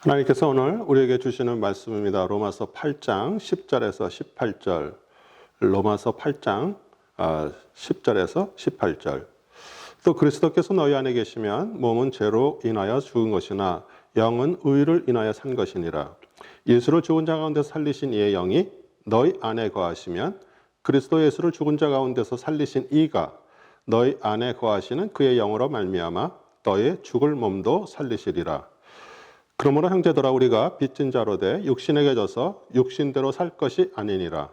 하나님께서 오늘 우리에게 주시는 말씀입니다. 로마서 8장 10절에서 18절. 로마서 8장 10절에서 18절. 또 그리스도께서 너희 안에 계시면 몸은 죄로 인하여 죽은 것이나 영은 의를 인하여 산 것이니라. 예수를 죽은 자 가운데서 살리신 이의 영이 너희 안에 거하시면 그리스도 예수를 죽은 자 가운데서 살리신 이가 너희 안에 거하시는 그의 영으로 말미암아 너의 죽을 몸도 살리시리라. 그러므로 형제들아 우리가 빚진 자로 돼 육신에게 져서 육신대로 살 것이 아니니라.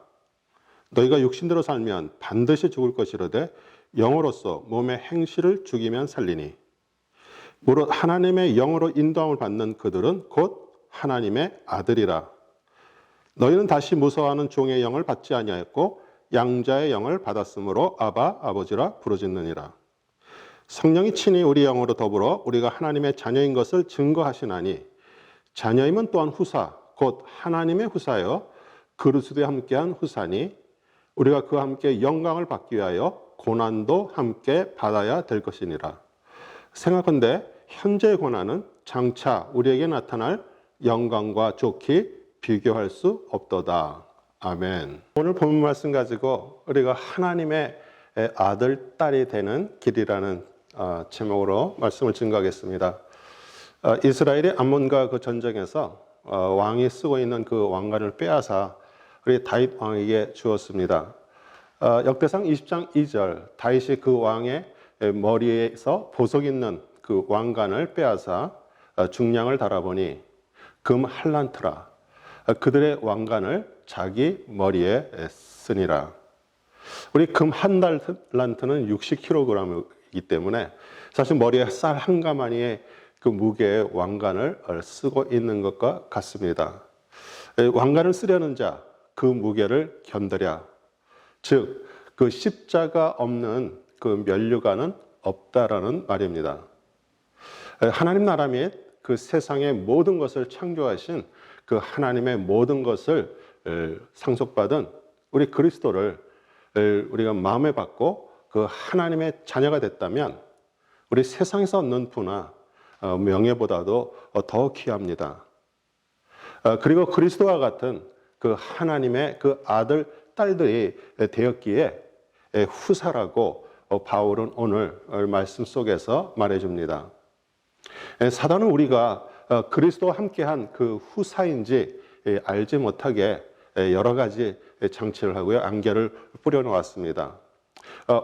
너희가 육신대로 살면 반드시 죽을 것이로되 영으로서 몸의 행실을 죽이면 살리니. 무릇 하나님의 영으로 인도함을 받는 그들은 곧 하나님의 아들이라. 너희는 다시 무서워하는 종의 영을 받지 아니하였고 양자의 영을 받았으므로 아바 아버지라 부르짖느니라. 성령이 친히 우리 영으로 더불어 우리가 하나님의 자녀인 것을 증거하시나니 자녀임은 또한 후사 곧 하나님의 후사여 그리스도와 함께한 후사니 우리가 그와 함께 영광을 받기 위하여 고난도 함께 받아야 될 것이니라. 생각한데 현재의 고난은 장차 우리에게 나타날 영광과 좋게 비교할 수 없도다. 아멘. 오늘 본문 말씀 가지고 우리가 하나님의 아들, 딸이 되는 길이라는 제목으로 말씀을 증거하겠습니다. 이스라엘이 암몬과 그 전쟁에서 왕이 쓰고 있는 그 왕관을 빼앗아 우리 다윗 왕에게 주었습니다. 역대상 20장 2절 다윗이 그 왕의 머리에서 보석 있는 그 왕관을 빼앗아 중량을 달아보니 금 한 란트라. 그들의 왕관을 자기 머리에 쓰니라. 우리 금 한 란트는 60kg이기 때문에 사실 머리에 쌀 한 가마니에 그 무게의 왕관을 쓰고 있는 것과 같습니다. 왕관을 쓰려는 자, 그 무게를 견디랴. 즉, 그 십자가 없는 그 면류관은 없다라는 말입니다. 하나님 나라 및 그 세상의 모든 것을 창조하신 그 하나님의 모든 것을 상속받은 우리 그리스도를 우리가 마음에 받고 그 하나님의 자녀가 됐다면 우리 세상에서 얻는 부나 명예보다도 더 귀합니다. 그리고 그리스도와 같은 그 하나님의 그 아들, 딸들이 되었기에 후사라고 바울은 오늘 말씀 속에서 말해줍니다. 사단은 우리가 그리스도와 함께한 그 후사인지 알지 못하게 여러 가지 장치를 하고요, 안개를 뿌려놓았습니다.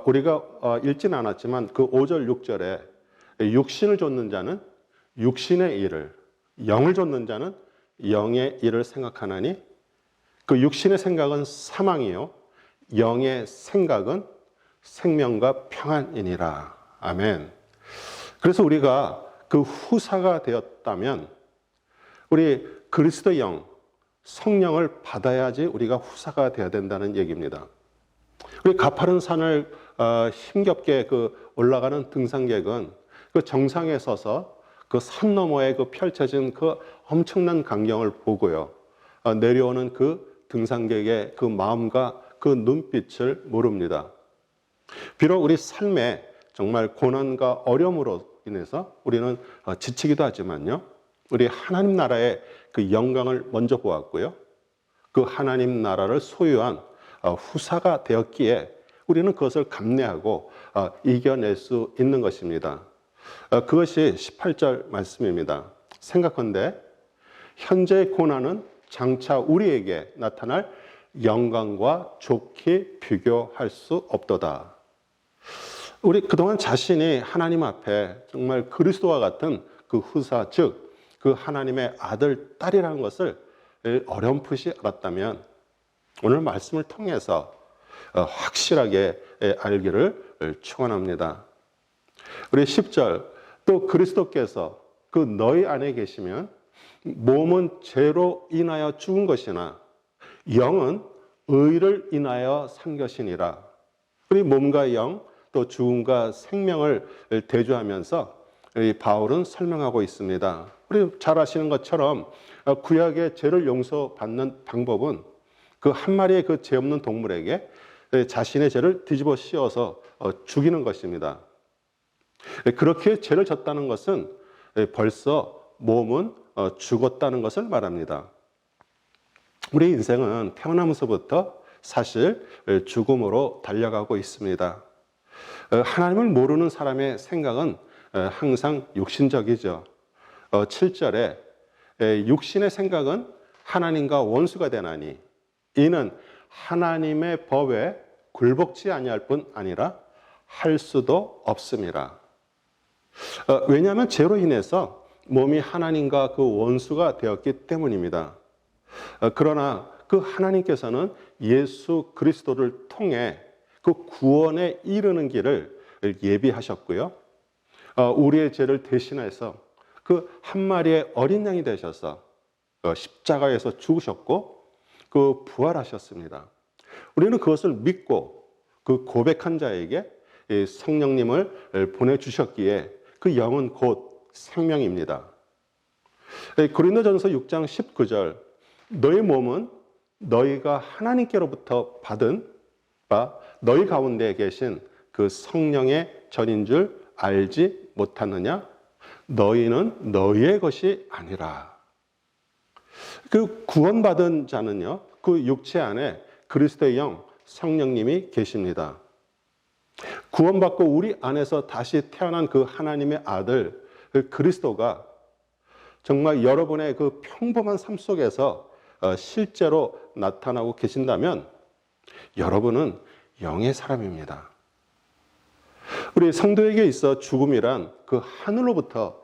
우리가 읽지는 않았지만 그 5절, 6절에 육신을 좇는 자는 육신의 일을, 영을 좇는 자는 영의 일을 생각하나니 그 육신의 생각은 사망이요 영의 생각은 생명과 평안이니라. 아멘. 그래서 우리가 그 후사가 되었다면 우리 그리스도의 영, 성령을 받아야지 우리가 후사가 되어야 된다는 얘기입니다. 우리 가파른 산을 힘겹게 그 올라가는 등산객은 그 정상에 서서 그 산 너머에 그 펼쳐진 그 엄청난 광경을 보고요, 내려오는 그 등산객의 그 마음과 그 눈빛을 모릅니다. 비록 우리 삶에 정말 고난과 어려움으로 인해서 우리는 지치기도 하지만요, 우리 하나님 나라의 그 영광을 먼저 보았고요, 그 하나님 나라를 소유한 후사가 되었기에 우리는 그것을 감내하고 이겨낼 수 있는 것입니다. 그것이 18절 말씀입니다. 생각한데 현재의 고난은 장차 우리에게 나타날 영광과 좋게 비교할 수 없도다. 우리 그동안 자신이 하나님 앞에 정말 그리스도와 같은 그 후사, 즉 그 하나님의 아들, 딸이라는 것을 어렴풋이 알았다면 오늘 말씀을 통해서 확실하게 알기를 축원합니다. 우리 10절, 또 그리스도께서 그 너희 안에 계시면 몸은 죄로 인하여 죽은 것이나 영은 의를 인하여 산 것이니라. 우리 몸과 영, 또 죽음과 생명을 대조하면서 바울은 설명하고 있습니다. 우리 잘 아시는 것처럼 구약의 죄를 용서받는 방법은 그 한 마리의 그 죄 없는 동물에게 자신의 죄를 뒤집어 씌워서 죽이는 것입니다. 그렇게 죄를 졌다는 것은 벌써 몸은 죽었다는 것을 말합니다. 우리 인생은 태어나면서부터 사실 죽음으로 달려가고 있습니다. 하나님을 모르는 사람의 생각은 항상 육신적이죠. 7절에 육신의 생각은 하나님과 원수가 되나니 이는 하나님의 법에 굴복지 아니할 뿐 아니라 할 수도 없음이라. 왜냐하면 죄로 인해서 몸이 하나님과 그 원수가 되었기 때문입니다. 그러나 그 하나님께서는 예수 그리스도를 통해 그 구원에 이르는 길을 예비하셨고요. 우리의 죄를 대신해서 그 한 마리의 어린 양이 되셔서 십자가에서 죽으셨고 그 부활하셨습니다. 우리는 그것을 믿고 그 고백한 자에게 성령님을 보내주셨기에 그 영은 곧 생명입니다. 고린도전서 6장 19절 너희 몸은 너희가 하나님께로부터 받은 바 너희 가운데 계신 그 성령의 전인 줄 알지 못하느냐? 너희는 너희의 것이 아니라. 그 구원받은 자는요, 그 육체 안에 그리스도의 영, 성령님이 계십니다. 구원받고 우리 안에서 다시 태어난 그 하나님의 아들, 그 그리스도가 정말 여러분의 그 평범한 삶 속에서 실제로 나타나고 계신다면 여러분은 영의 사람입니다. 우리 성도에게 있어 죽음이란 그 하늘로부터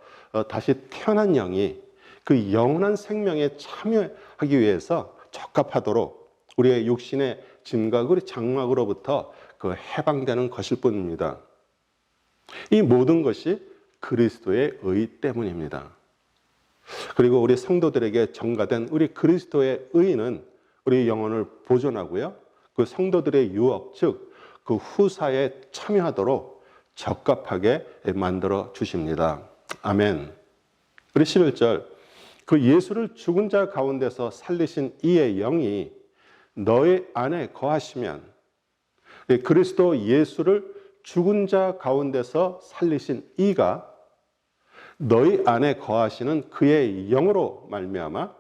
다시 태어난 영이 그 영원한 생명에 참여하기 위해서 적합하도록 우리의 육신의 짐과 우리 장막으로부터 그 해방되는 것일 뿐입니다. 이 모든 것이 그리스도의 의 때문입니다. 그리고 우리 성도들에게 전가된 우리 그리스도의 의는 우리 영혼을 보존하고요. 그 성도들의 유업, 즉 그 후사에 참여하도록 적합하게 만들어 주십니다. 아멘. 우리 11절 그 예수를 죽은 자 가운데서 살리신 이의 영이 너희 안에 거하시면 그리스도 예수를 죽은 자 가운데서 살리신 이가 너희 안에 거하시는 그의 영으로 말미암아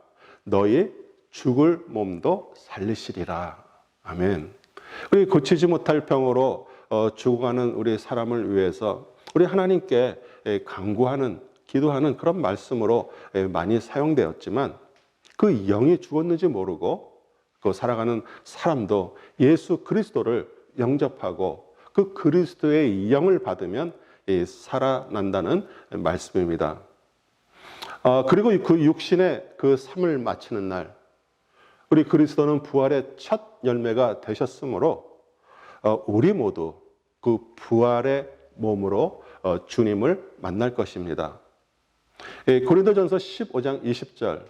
너희 죽을 몸도 살리시리라. 아멘. 우리 고치지 못할 병으로 죽어가는 우리 사람을 위해서 우리 하나님께 간구하는 기도하는 그런 말씀으로 많이 사용되었지만 그 영이 죽었는지 모르고 그 살아가는 사람도 예수 그리스도를 영접하고 그 그리스도의 영을 받으면 살아난다는 말씀입니다. 그리고 그 육신의 그 삶을 마치는 날 우리 그리스도는 부활의 첫 열매가 되셨으므로 우리 모두 그 부활의 몸으로 주님을 만날 것입니다. 고린도전서 15장 20절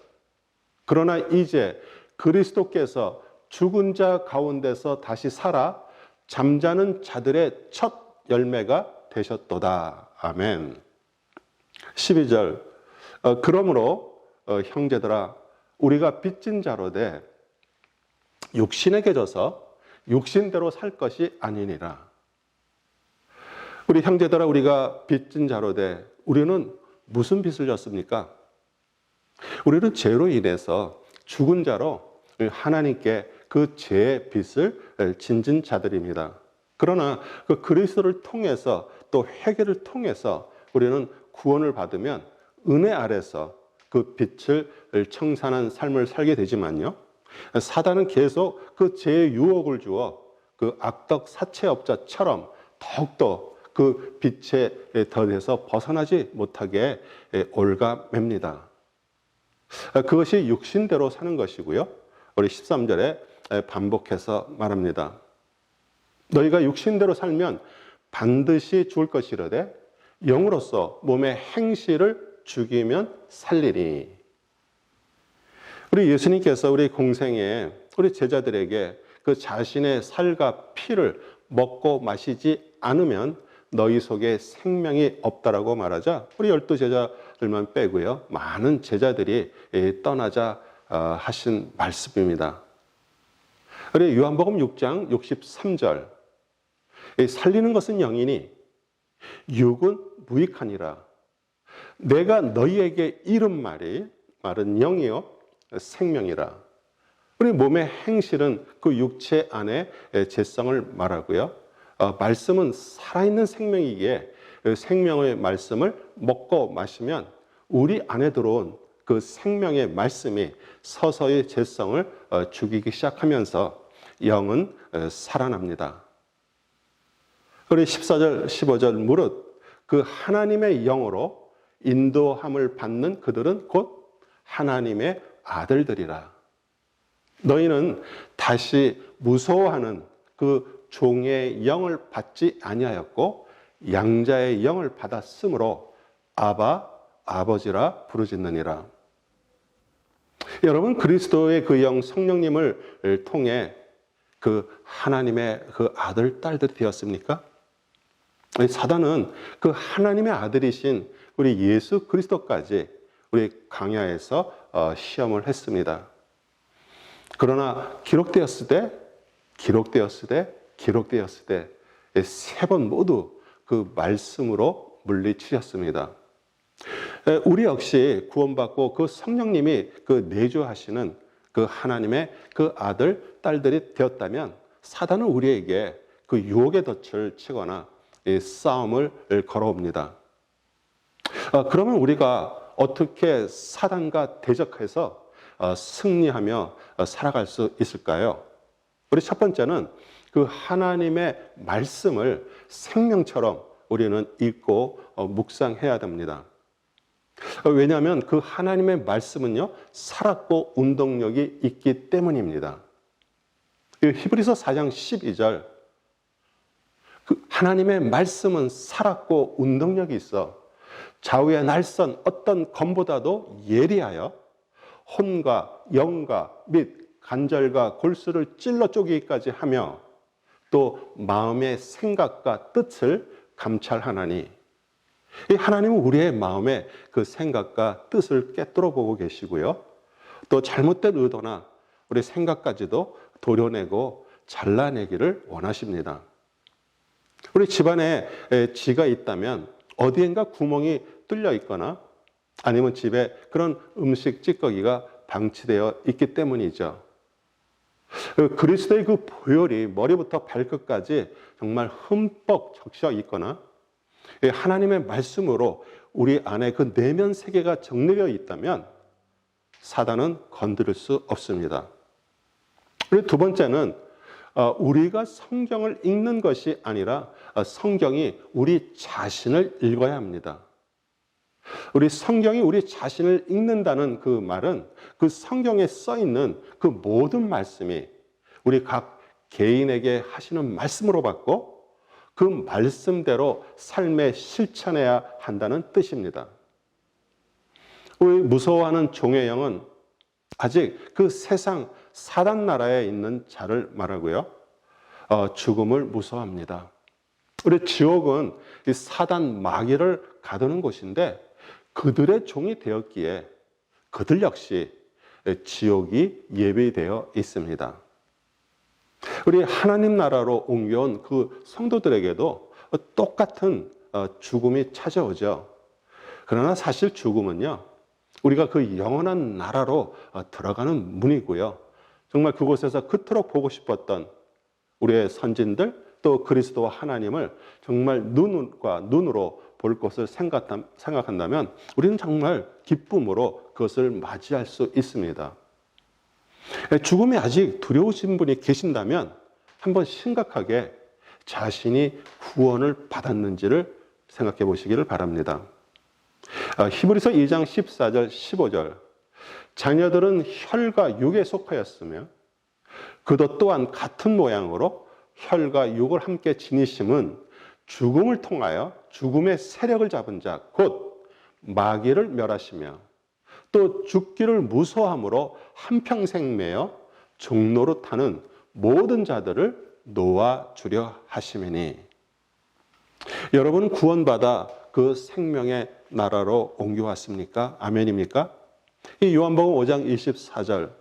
그러나 이제 그리스도께서 죽은 자 가운데서 다시 살아 잠자는 자들의 첫 열매가 되셨도다. 아멘. 12절 그러므로 형제들아 우리가 빚진 자로 돼 육신에게 져서 육신대로 살 것이 아니니라. 우리 형제들아 우리가 빚진 자로 돼 우리는 무슨 빚을 졌습니까? 우리는 죄로 인해서 죽은 자로 하나님께 그 죄의 빚을 진진 자들입니다. 그러나 그 그리스도를 통해서 또 회개를 통해서 우리는 구원을 받으면 은혜 아래서 그 빚을 청산한 삶을 살게 되지만요. 사단은 계속 그 죄의 유혹을 주어 그 악덕 사채업자처럼 더욱더 그 빛에 덫에서 벗어나지 못하게 올가맵니다. 그것이 육신대로 사는 것이고요. 우리 13절에 반복해서 말합니다. 너희가 육신대로 살면 반드시 죽을 것이로되 영으로서 몸의 행실을 죽이면 살리니. 우리 예수님께서 우리 공생에 우리 제자들에게 그 자신의 살과 피를 먹고 마시지 않으면 너희 속에 생명이 없다라고 말하자 우리 12제자들만 빼고요. 많은 제자들이 떠나자 하신 말씀입니다. 우리 요한복음 6장 63절 살리는 것은 영이니 육은 무익하니라. 내가 너희에게 이른 말이 말은 영이요 생명이라. 우리 몸의 행실은 그 육체 안에 재성을 말하고요. 말씀은 살아있는 생명이기에 생명의 말씀을 먹고 마시면 우리 안에 들어온 그 생명의 말씀이 서서히 재성을 죽이기 시작하면서 영은 살아납니다. 우리 14절, 15절 무릇 그 하나님의 영으로 인도함을 받는 그들은 곧 하나님의 아들들이라. 너희는 다시 무서워하는 그 종의 영을 받지 아니하였고 양자의 영을 받았으므로 아바 아버지라 부르짖느니라. 여러분, 그리스도의 그 영 성령님을 통해 그 하나님의 그 아들 딸들이 되었습니까? 사단은 그 하나님의 아들이신 우리 예수 그리스도까지 우리 광야에서 시험을 했습니다. 그러나 기록되었을 때 세 번 모두 그 말씀으로 물리치셨습니다. 우리 역시 구원받고 그 성령님이 그 내주하시는 그 하나님의 그 아들, 딸들이 되었다면 사단은 우리에게 그 유혹의 덫을 치거나 싸움을 걸어옵니다. 그러면 우리가 어떻게 사단과 대적해서 승리하며 살아갈 수 있을까요? 우리 첫 번째는 그 하나님의 말씀을 생명처럼 우리는 읽고 묵상해야 됩니다. 왜냐하면 그 하나님의 말씀은요, 살았고 운동력이 있기 때문입니다. 히브리서 4장 12절, 그 하나님의 말씀은 살았고 운동력이 있어 좌우의 날선 어떤 검보다도 예리하여 혼과 영과 및 관절과 골수를 찔러 쪼개기까지 하며 또 마음의 생각과 뜻을 감찰하나니. 이 하나님은 우리의 마음의 그 생각과 뜻을 꿰뚫어 보고 계시고요. 또 잘못된 의도나 우리 생각까지도 도려내고 잘라내기를 원하십니다. 우리 집안에 쥐가 있다면 어디엔가 구멍이 뚫려 있거나 아니면 집에 그런 음식 찌꺼기가 방치되어 있기 때문이죠. 그리스도의 그 보혈이 머리부터 발끝까지 정말 흠뻑 적셔 있거나 하나님의 말씀으로 우리 안에 그 내면 세계가 정리되어 있다면 사단은 건드릴 수 없습니다. 그리고 두 번째는 우리가 성경을 읽는 것이 아니라 성경이 우리 자신을 읽어야 합니다. 우리 성경이 우리 자신을 읽는다는 그 말은 그 성경에 써 있는 그 모든 말씀이 우리 각 개인에게 하시는 말씀으로 받고 그 말씀대로 삶에 실천해야 한다는 뜻입니다. 우리 무서워하는 종의 영은 아직 그 세상 사단 나라에 있는 자를 말하고요. 죽음을 무서워합니다. 우리 지옥은 이 사단 마귀를 가두는 곳인데 그들의 종이 되었기에 그들 역시 지옥이 예비되어 있습니다. 우리 하나님 나라로 옮겨온 그 성도들에게도 똑같은 죽음이 찾아오죠. 그러나 사실 죽음은요, 우리가 그 영원한 나라로 들어가는 문이고요. 정말 그곳에서 그토록 보고 싶었던 우리의 선진들 또 그리스도와 하나님을 정말 눈으로 볼 것을 생각한다면 우리는 정말 기쁨으로 그것을 맞이할 수 있습니다. 죽음이 아직 두려우신 분이 계신다면 한번 심각하게 자신이 구원을 받았는지를 생각해 보시기를 바랍니다. 히브리서 2장 14절 15절, 자녀들은 혈과 육에 속하였으며 그도 또한 같은 모양으로 혈과 육을 함께 지니심은 죽음을 통하여 죽음의 세력을 잡은 자 곧 마귀를 멸하시며 또 죽기를 무서워함으로 한평생 매여 종로로 타는 모든 자들을 놓아주려 하심이니. 여러분은 구원받아 그 생명의 나라로 옮겨왔습니까? 아멘입니까? 이 요한복음 5장 24절,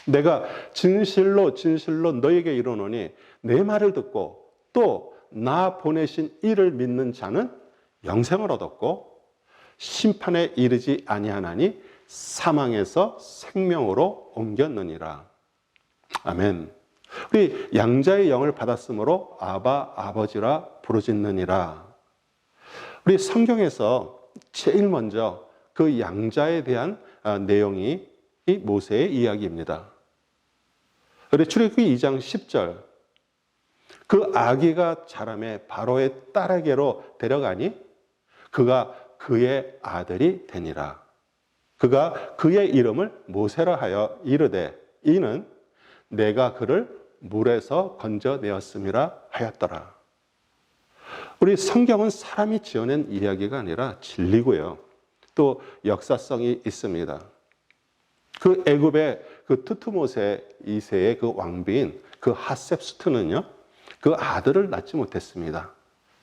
내가 진실로 너에게 이르노니 내 말을 듣고 또 나 보내신 이를 믿는 자는 영생을 얻었고 심판에 이르지 아니하나니 사망에서 생명으로 옮겼느니라. 아멘. 우리 양자의 영을 받았으므로 아바 아버지라 부르짖느니라. 우리 성경에서 제일 먼저 그 양자에 대한 내용이 이 모세의 이야기입니다. 우리 출애굽기 2장 10절, 그 아기가 자라매 바로의 딸에게로 데려가니 그가 그의 아들이 되니라. 그가 그의 이름을 모세라 하여 이르되 이는 내가 그를 물에서 건져내었음이라 하였더라. 우리 성경은 사람이 지어낸 이야기가 아니라 진리고요, 또 역사성이 있습니다. 그 애굽의 그 투트모세 2세의 그 왕비인 그 핫셉수트는요, 그 아들을 낳지 못했습니다.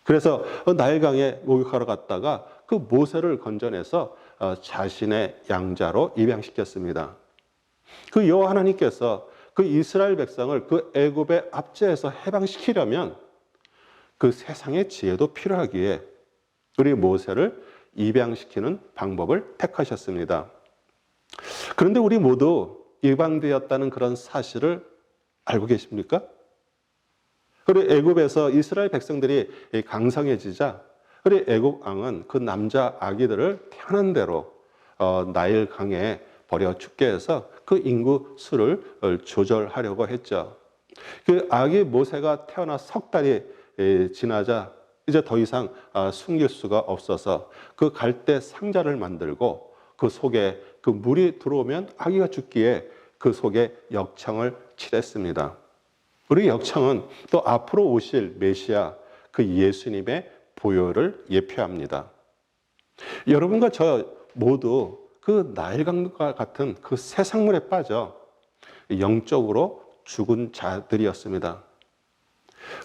그래서 나일강에 목욕하러 갔다가 그 모세를 건져내서 자신의 양자로 입양시켰습니다. 그 여호와 하나님께서 그 이스라엘 백성을 그 애굽의 압제에서 해방시키려면 그 세상의 지혜도 필요하기에 우리 모세를 입양시키는 방법을 택하셨습니다. 그런데 우리 모두 입양되었다는 그런 사실을 알고 계십니까? 우리 애굽에서 이스라엘 백성들이 강성해지자 우리 애굽 왕은 그 남자 아기들을 태어난 대로 나일 강에 버려 죽게 해서 그 인구 수를 조절하려고 했죠. 그 아기 모세가 태어나 석 달이 지나자 이제 더 이상 숨길 수가 없어서 그 갈대 상자를 만들고 그 속에 그 물이 들어오면 아기가 죽기에 그 속에 역청을 칠했습니다. 우리 역청은 또 앞으로 오실 메시아 그 예수님의 보혈을 예표합니다. 여러분과 저 모두 그 나일강과 같은 그 세상물에 빠져 영적으로 죽은 자들이었습니다.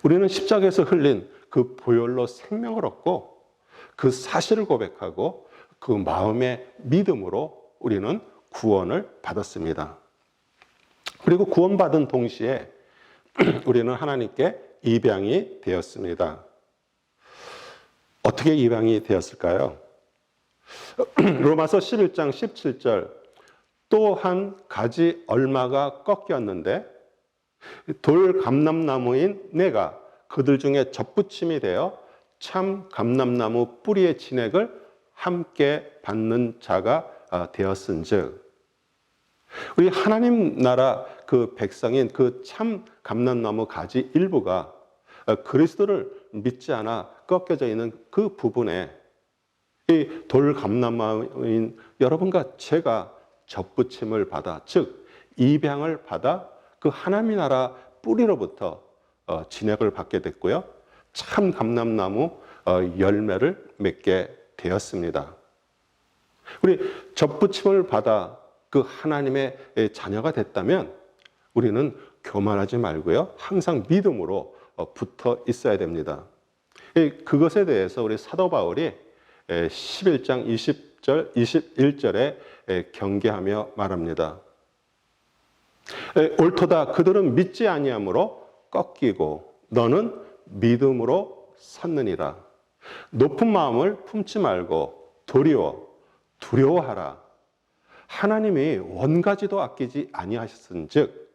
우리는 십자가에서 흘린 그 보혈로 생명을 얻고 그 사실을 고백하고 그 마음의 믿음으로 우리는 구원을 받았습니다. 그리고 구원받은 동시에 우리는 하나님께 입양이 되었습니다. 어떻게 입양이 되었을까요? 로마서 11장 17절, 또 한 가지 얼마가 꺾였는데 돌 감람나무인 내가 그들 중에 접붙임이 되어 참 감람나무 뿌리의 진액을 함께 받는 자가 되었은즉. 우리 하나님 나라 그 백성인 그 참 감람나무 가지 일부가 그리스도를 믿지 않아 꺾여져 있는 그 부분에 이 돌 감람나무인 여러분과 제가 접붙임을 받아, 즉 입양을 받아 그 하나님 나라 뿌리로부터 진액을 받게 됐고요, 참 감람나무 열매를 맺게 되었습니다. 우리 접붙임을 받아 그 하나님의 자녀가 됐다면 우리는 교만하지 말고요, 항상 믿음으로 붙어 있어야 됩니다. 그것에 대해서 우리 사도 바울이 11장 20절, 21절에 경계하며 말합니다. 옳도다, 그들은 믿지 아니함으로 꺾이고 너는 믿음으로 섰느니라. 높은 마음을 품지 말고 도리어 두려워하라. 하나님이 원가지도 아끼지 아니하셨은즉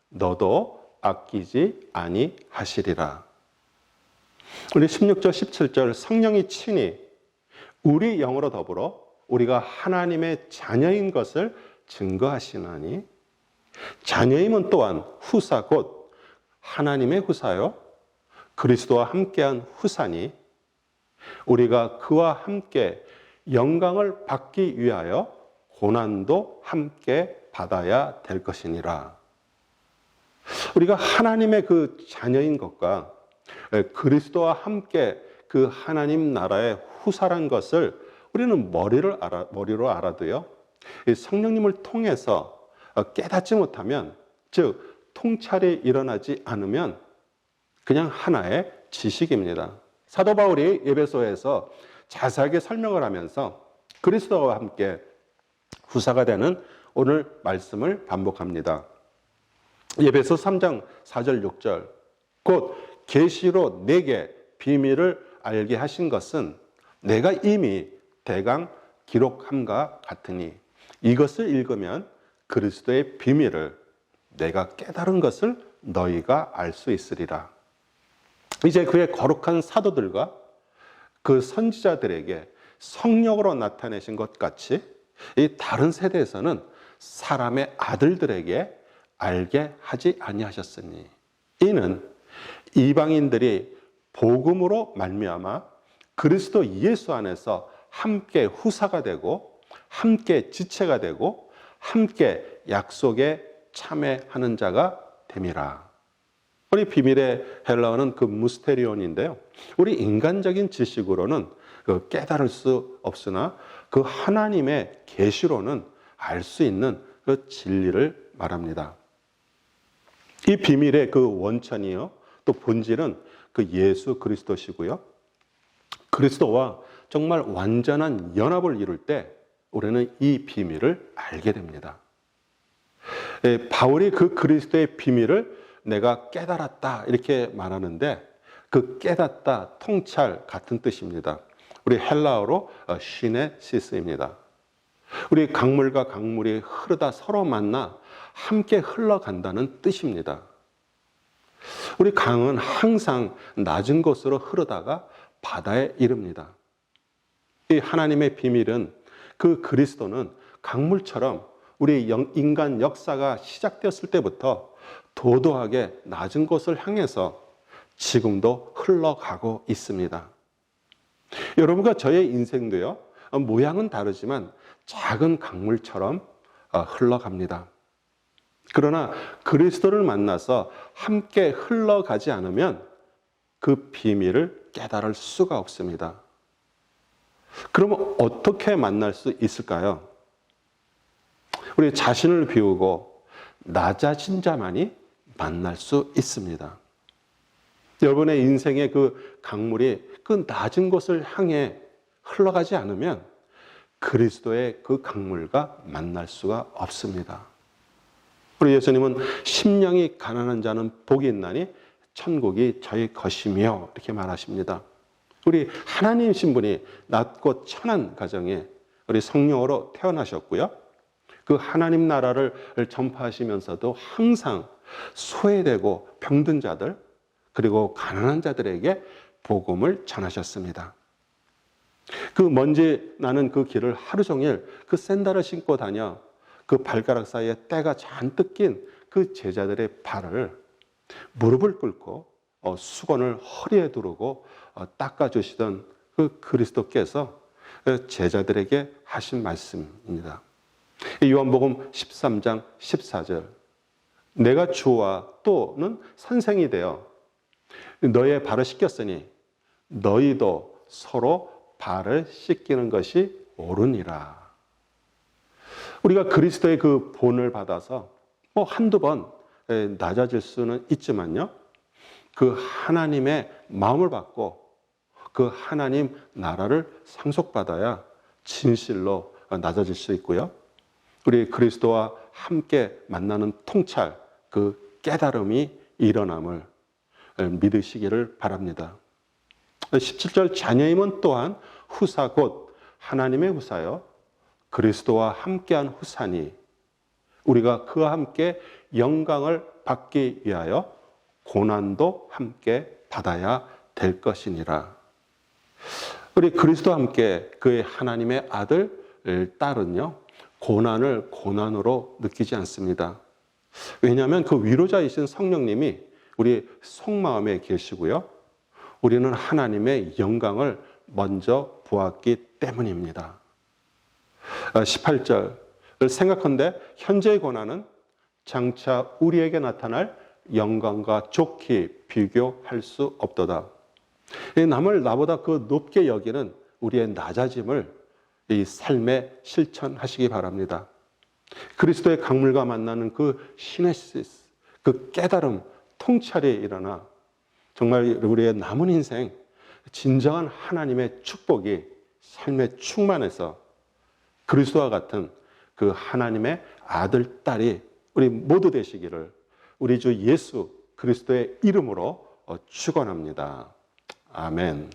너도 아끼지 아니하시리라. 우리 16절 17절, 성령이 친히 우리 영으로 더불어 우리가 하나님의 자녀인 것을 증거하시나니, 자녀임은 또한 후사 곧 하나님의 후사요 그리스도와 함께한 후사니 우리가 그와 함께 영광을 받기 위하여 고난도 함께 받아야 될 것이니라. 우리가 하나님의 그 자녀인 것과 그리스도와 함께 그 하나님 나라의 후사란 것을 우리는 머리로 알아도요, 성령님을 통해서 깨닫지 못하면, 즉 통찰이 일어나지 않으면 그냥 하나의 지식입니다. 사도 바울이 에베소에서 자세하게 설명을 하면서 그리스도와 함께 후사가 되는 오늘 말씀을 반복합니다. 에베소 3장 4절 6절, 곧 계시로 내게 비밀을 알게 하신 것은 내가 이미 대강 기록함과 같으니 이것을 읽으면 그리스도의 비밀을 내가 깨달은 것을 너희가 알 수 있으리라. 이제 그의 거룩한 사도들과 그 선지자들에게 성령으로 나타내신 것 같이 이 다른 세대에서는 사람의 아들들에게 알게 하지 아니하셨으니 이는 이방인들이 복음으로 말미암아 그리스도 예수 안에서 함께 후사가 되고 함께 지체가 되고 함께 약속에 참여하는 자가 됨이라. 우리 비밀의 헬라어는 그 무스테리온인데요. 우리 인간적인 지식으로는 그 깨달을 수 없으나 그 하나님의 계시로는 알 수 있는 그 진리를 말합니다. 이 비밀의 그 원천이요, 또 본질은 그 예수 그리스도시고요. 그리스도와 정말 완전한 연합을 이룰 때 우리는 이 비밀을 알게 됩니다. 바울이 그 그리스도의 비밀을 내가 깨달았다 이렇게 말하는데 그 깨닫다, 통찰 같은 뜻입니다. 우리 헬라어로 시네시스입니다. 우리 강물과 강물이 흐르다 서로 만나 함께 흘러간다는 뜻입니다. 우리 강은 항상 낮은 곳으로 흐르다가 바다에 이릅니다. 이 하나님의 비밀은 그 그리스도는 강물처럼 우리 인간 역사가 시작되었을 때부터 도도하게 낮은 곳을 향해서 지금도 흘러가고 있습니다. 여러분과 저의 인생도요, 모양은 다르지만 작은 강물처럼 흘러갑니다. 그러나 그리스도를 만나서 함께 흘러가지 않으면 그 비밀을 깨달을 수가 없습니다. 그러면 어떻게 만날 수 있을까요? 우리 자신을 비우고 낮아진 자만이 만날 수 있습니다. 여러분의 인생의 그 강물이 그 낮은 곳을 향해 흘러가지 않으면 그리스도의 그 강물과 만날 수가 없습니다. 우리 예수님은 심령이 가난한 자는 복이 있나니 천국이 저희 것이며 이렇게 말하십니다. 우리 하나님이신 분이 낮고 천한 가정에 우리 성령으로 태어나셨고요. 그 하나님 나라를 전파하시면서도 항상 소외되고 병든 자들 그리고 가난한 자들에게 복음을 전하셨습니다. 그 먼지 나는 그 길을 하루 종일 그 샌들을 신고 다녀 그 발가락 사이에 때가 잔뜩 낀 그 제자들의 발을 무릎을 꿇고 수건을 허리에 두르고 닦아주시던 그 그리스도께서 제자들에게 하신 말씀입니다. 요한복음 13장 14절 내가 주와 또는 선생이 되어 너의 발을 씻겼으니 너희도 서로 발을 씻기는 것이 옳으니라. 우리가 그리스도의 그 본을 받아서 한두 번 낮아질 수는 있지만요. 그 하나님의 마음을 받고 그 하나님 나라를 상속받아야 진실로 낮아질 수 있고요. 우리 그리스도와 함께 만나는 통찰, 그 깨달음이 일어남을 믿으시기를 바랍니다. 17절 자녀임은 또한 후사 곧 하나님의 후사여 그리스도와 함께한 후사니 우리가 그와 함께 영광을 받기 위하여 고난도 함께 받아야 될 것이니라. 우리 그리스도와 함께 그의 하나님의 아들, 딸은요 고난을 고난으로 느끼지 않습니다. 왜냐하면 그 위로자이신 성령님이 우리 속마음에 계시고요. 우리는 하나님의 영광을 먼저 보았기 때문입니다. 18절을 생각한데 현재의 고난은 장차 우리에게 나타날 영광과 좋게 비교할 수 없도다. 남을 나보다 그 높게 여기는 우리의 낮아짐을 이 삶에 실천하시기 바랍니다. 그리스도의 강물과 만나는 그 시네시스, 그 깨달음, 통찰이 일어나 정말 우리의 남은 인생 진정한 하나님의 축복이 삶에 충만해서 그리스도와 같은 그 하나님의 아들, 딸이 우리 모두 되시기를 우리 주 예수 그리스도의 이름으로 축원합니다. 아멘.